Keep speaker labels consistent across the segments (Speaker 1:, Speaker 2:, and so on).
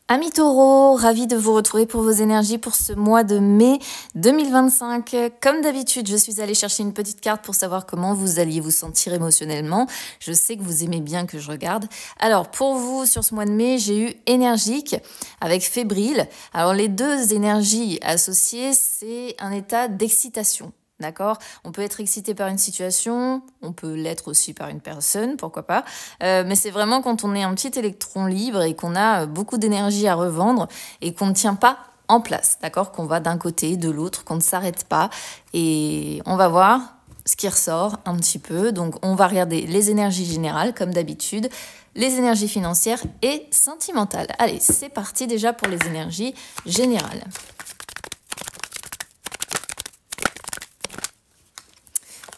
Speaker 1: Amis taureaux, ravi de vous retrouver pour vos énergies pour ce mois de mai 2025. Comme d'habitude, je suis allée chercher une petite carte pour savoir comment vous alliez vous sentir émotionnellement. Je sais que vous aimez bien que je regarde. Alors, pour vous, sur ce mois de mai, j'ai eu énergique avec fébrile. Alors, les deux énergies associées, c'est un état d'excitation. D'accord? On peut être excité par une situation, on peut l'être aussi par une personne, pourquoi pas. Mais c'est vraiment quand on est un petit électron libre et qu'on a beaucoup d'énergie à revendre et qu'on ne tient pas en place, d'accord? Qu'on va d'un côté, de l'autre, qu'on ne s'arrête pas. Et on va voir ce qui ressort un petit peu. Donc on va regarder les énergies générales, comme d'habitude, les énergies financières et sentimentales. Allez, c'est parti déjà pour les énergies générales.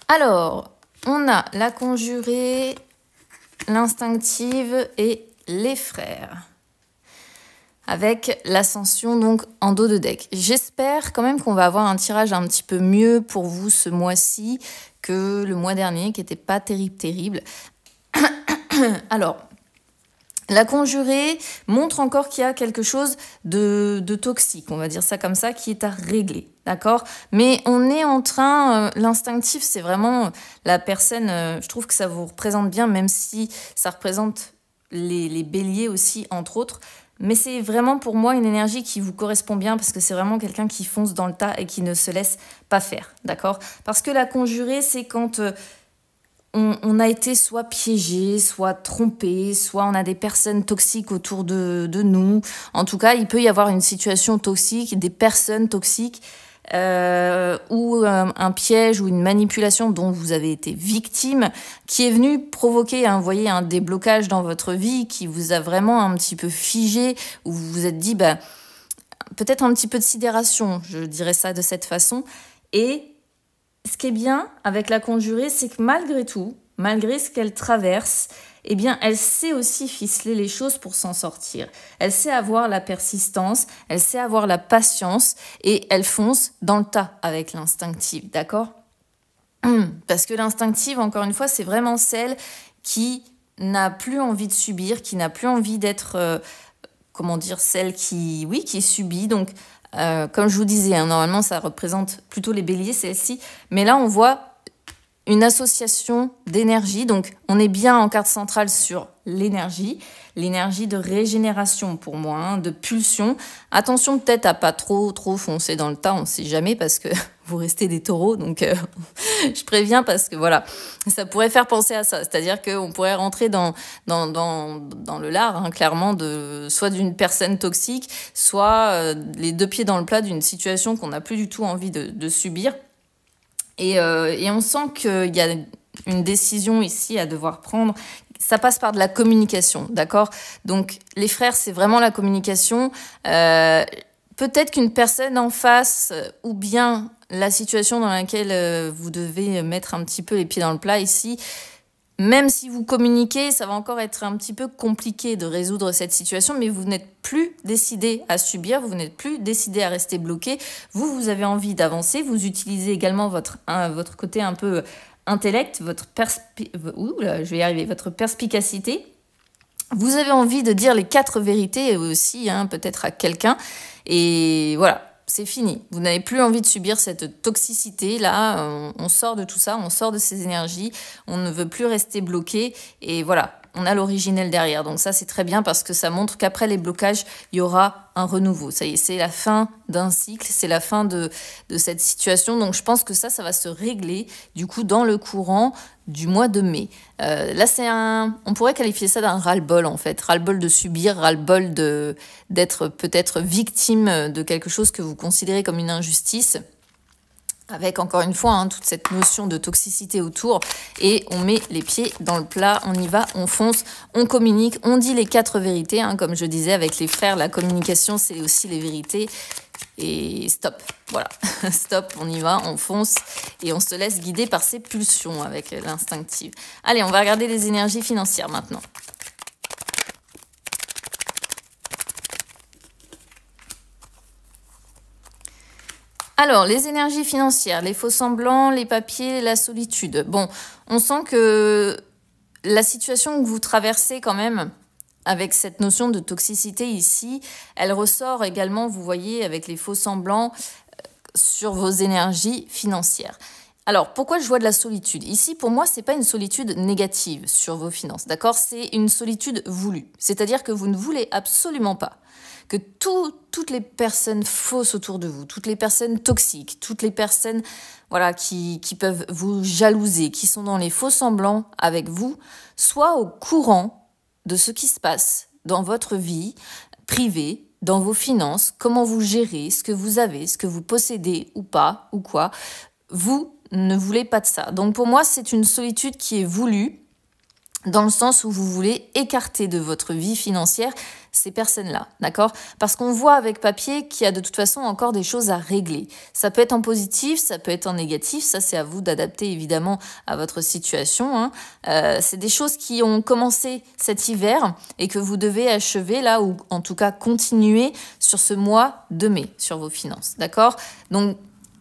Speaker 1: Alors, on a la conjurée, l'instinctive et les frères. Avec l'ascension donc en dos de deck. J'espère quand même qu'on va avoir un tirage un petit peu mieux pour vous ce mois-ci que le mois dernier qui n'était pas terrible. Alors, la conjurée montre encore qu'il y a quelque chose de toxique, on va dire ça comme ça, qui est à régler, d'accord? Mais on est en train, l'instinctif, c'est vraiment la personne, je trouve que ça vous représente bien, même si ça représente les béliers aussi, entre autres. Mais c'est vraiment pour moi une énergie qui vous correspond bien parce que c'est vraiment quelqu'un qui fonce dans le tas et qui ne se laisse pas faire, d'accord? Parce que la conjurée, c'est quand... on a été soit piégé, soit trompé, soit on a des personnes toxiques autour de nous. En tout cas, il peut y avoir une situation toxique, des personnes toxiques, ou un piège ou une manipulation dont vous avez été victime, qui est venu provoquer, vous voyez, un déblocage dans votre vie, qui vous a vraiment un petit peu figé, où vous vous êtes dit, peut-être un petit peu de sidération, je dirais ça de cette façon, et ce qui est bien avec la conjurée, c'est que malgré tout, malgré ce qu'elle traverse, eh bien, elle sait aussi ficeler les choses pour s'en sortir. Elle sait avoir la persistance, elle sait avoir la patience et elle fonce dans le tas avec l'instinctive, d'accord? Parce que l'instinctive, encore une fois, c'est vraiment celle qui n'a plus envie de subir, qui n'a plus envie d'être, celle qui subit. Donc, comme je vous disais, normalement, ça représente plutôt les béliers, celle-ci. Mais là, on voit une association d'énergie. Donc, on est bien en carte centrale sur l'énergie de régénération pour moi, de pulsion. Attention peut-être à pas trop foncer dans le tas, on ne sait jamais parce que vous restez des taureaux. Donc, je préviens parce que voilà, ça pourrait faire penser à ça. C'est-à-dire qu'on pourrait rentrer dans le lard, clairement, soit d'une personne toxique, soit les deux pieds dans le plat d'une situation qu'on n'a plus du tout envie de subir. Et on sent qu'il y a une décision ici à devoir prendre. Ça passe par de la communication, d'accord? Donc, les frères, c'est vraiment la communication. Peut-être qu'une personne en face, ou bien la situation dans laquelle vous devez mettre un petit peu les pieds dans le plat ici, même si vous communiquez, ça va encore être un petit peu compliqué de résoudre cette situation, mais vous n'êtes plus décidé à subir, vous n'êtes plus décidé à rester bloqué. Vous avez envie d'avancer, vous utilisez également votre côté un peu intellect, votre perspicacité. Vous avez envie de dire les 4 vérités aussi, peut-être à quelqu'un. Et voilà. C'est fini. Vous n'avez plus envie de subir cette toxicité. Là, on sort de tout ça, on sort de ces énergies. On ne veut plus rester bloqué. Et voilà, on a l'originel derrière. Donc ça, c'est très bien parce que ça montre qu'après les blocages, il y aura un renouveau. Ça y est, c'est la fin d'un cycle, c'est la fin de cette situation. Donc je pense que ça va se régler du coup dans le courant du mois de mai. Là, on pourrait qualifier ça d'un ras-le-bol en fait. Ras-le-bol de subir, ras-le-bol d'être peut-être victime de quelque chose que vous considérez comme une injustice. Avec encore une fois toute cette notion de toxicité autour et on met les pieds dans le plat, on y va, on fonce, on communique, on dit les 4 vérités, comme je disais avec les frères, la communication c'est aussi les vérités et stop, voilà, stop, on y va, on fonce et on se laisse guider par ses pulsions avec l'instinctive. Allez, on va regarder les énergies financières maintenant. Alors, les énergies financières, les faux-semblants, les papiers, la solitude. Bon, on sent que la situation que vous traversez quand même, avec cette notion de toxicité ici, elle ressort également, vous voyez, avec les faux semblants sur vos énergies financières. Alors, pourquoi je vois de la solitude? Ici, pour moi, c'est pas une solitude négative sur vos finances, d'accord? C'est une solitude voulue. C'est-à-dire que vous ne voulez absolument pas que toutes les personnes fausses autour de vous, toutes les personnes toxiques, toutes les personnes voilà, qui peuvent vous jalouser, qui sont dans les faux semblants avec vous, soient au courant de ce qui se passe dans votre vie privée, dans vos finances, comment vous gérez, ce que vous avez, ce que vous possédez ou pas, ou quoi. Vous ne voulez pas de ça. Donc pour moi, c'est une solitude qui est voulue, dans le sens où vous voulez écarter de votre vie financière ces personnes-là, d'accord? Parce qu'on voit avec papier qu'il y a de toute façon encore des choses à régler. Ça peut être en positif, ça peut être en négatif, ça c'est à vous d'adapter évidemment à votre situation, hein. C'est des choses qui ont commencé cet hiver et que vous devez achever là, ou en tout cas continuer sur ce mois de mai, sur vos finances, d'accord? Donc,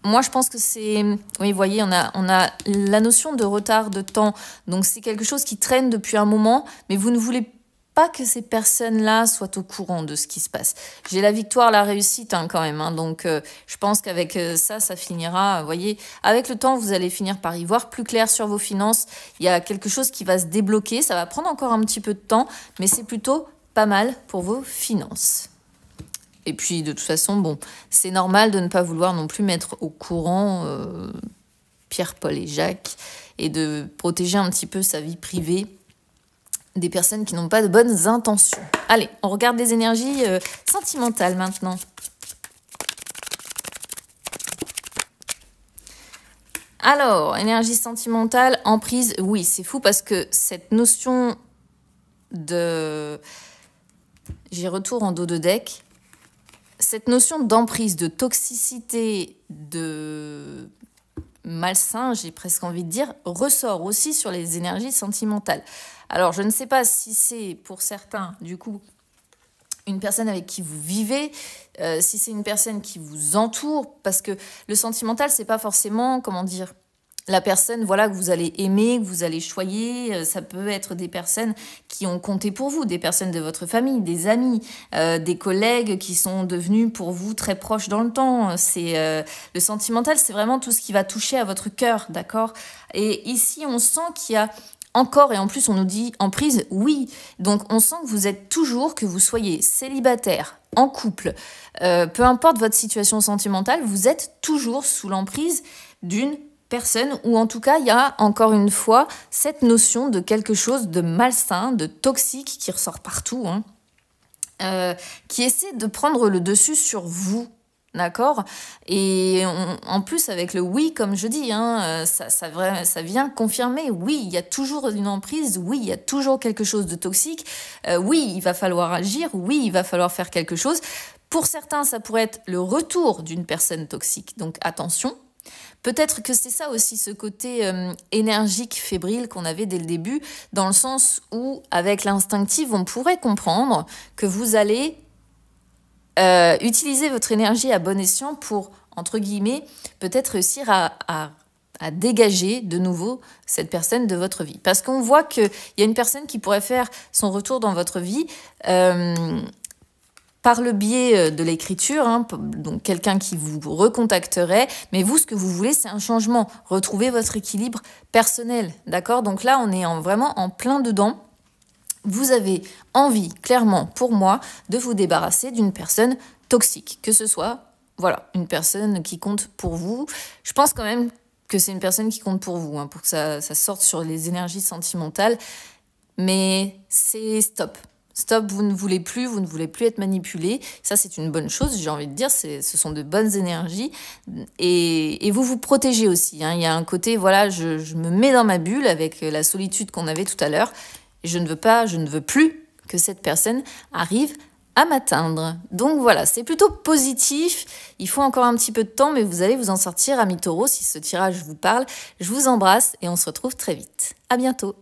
Speaker 1: moi, je pense que c'est... Oui, vous voyez, on a la notion de retard de temps. Donc, c'est quelque chose qui traîne depuis un moment, mais vous ne voulez pas que ces personnes-là soient au courant de ce qui se passe. J'ai la victoire, la réussite hein, quand même. Hein, donc, je pense qu'avec ça finira... Vous voyez, avec le temps, vous allez finir par y voir plus clair sur vos finances. Il y a quelque chose qui va se débloquer. Ça va prendre encore un petit peu de temps, mais c'est plutôt pas mal pour vos finances. Et puis, de toute façon, bon, c'est normal de ne pas vouloir non plus mettre au courant Pierre, Paul et Jacques et de protéger un petit peu sa vie privée des personnes qui n'ont pas de bonnes intentions. Allez, on regarde des énergies sentimentales maintenant. Alors, énergie sentimentale, emprise, oui, c'est fou parce que cette notion de... J'y retourne en dos de deck. Cette notion d'emprise, de toxicité, de malsain, j'ai presque envie de dire, ressort aussi sur les énergies sentimentales. Alors, je ne sais pas si c'est pour certains, du coup, une personne avec qui vous vivez, si c'est une personne qui vous entoure, parce que le sentimental, c'est pas forcément, comment dire, la personne voilà, que vous allez aimer, que vous allez choyer. Ça peut être des personnes qui ont compté pour vous, des personnes de votre famille, des amis, des collègues qui sont devenus pour vous très proches dans le temps. Le sentimental, c'est vraiment tout ce qui va toucher à votre cœur, d'accord? Et ici, on sent qu'il y a encore, et en plus on nous dit emprise, oui. Donc on sent que vous êtes toujours, que vous soyez célibataire, en couple, peu importe votre situation sentimentale, vous êtes toujours sous l'emprise d'une personne, ou en tout cas, il y a encore une fois cette notion de quelque chose de malsain, de toxique qui ressort partout, hein, qui essaie de prendre le dessus sur vous. D'accord? Et en plus, avec le oui, comme je dis, hein, ça vient confirmer, oui, il y a toujours une emprise, oui, il y a toujours quelque chose de toxique, oui, il va falloir agir, oui, il va falloir faire quelque chose. Pour certains, ça pourrait être le retour d'une personne toxique, donc attention. Peut-être que c'est ça aussi, ce côté énergique, fébrile qu'on avait dès le début, dans le sens où, avec l'instinctif, on pourrait comprendre que vous allez utiliser votre énergie à bon escient pour, entre guillemets, peut-être réussir à dégager de nouveau cette personne de votre vie. Parce qu'on voit qu'il y a une personne qui pourrait faire son retour dans votre vie par le biais de l'écriture, hein, donc quelqu'un qui vous recontacterait, mais vous, ce que vous voulez, c'est un changement, retrouver votre équilibre personnel, d'accord? Donc là, on est vraiment en plein dedans. Vous avez envie, clairement, pour moi, de vous débarrasser d'une personne toxique, que ce soit, voilà, une personne qui compte pour vous. Je pense quand même que c'est une personne qui compte pour vous, hein, pour que ça sorte sur les énergies sentimentales, mais c'est stop. Stop, vous ne voulez plus être manipulé. Ça, c'est une bonne chose, j'ai envie de dire. Ce sont de bonnes énergies. Et vous vous protégez aussi, hein. Il y a un côté, voilà, je me mets dans ma bulle avec la solitude qu'on avait tout à l'heure. Et je ne veux plus que cette personne arrive à m'atteindre. Donc voilà, c'est plutôt positif. Il faut encore un petit peu de temps, mais vous allez vous en sortir, amis taureaux, si ce tirage vous parle. Je vous embrasse et on se retrouve très vite. À bientôt.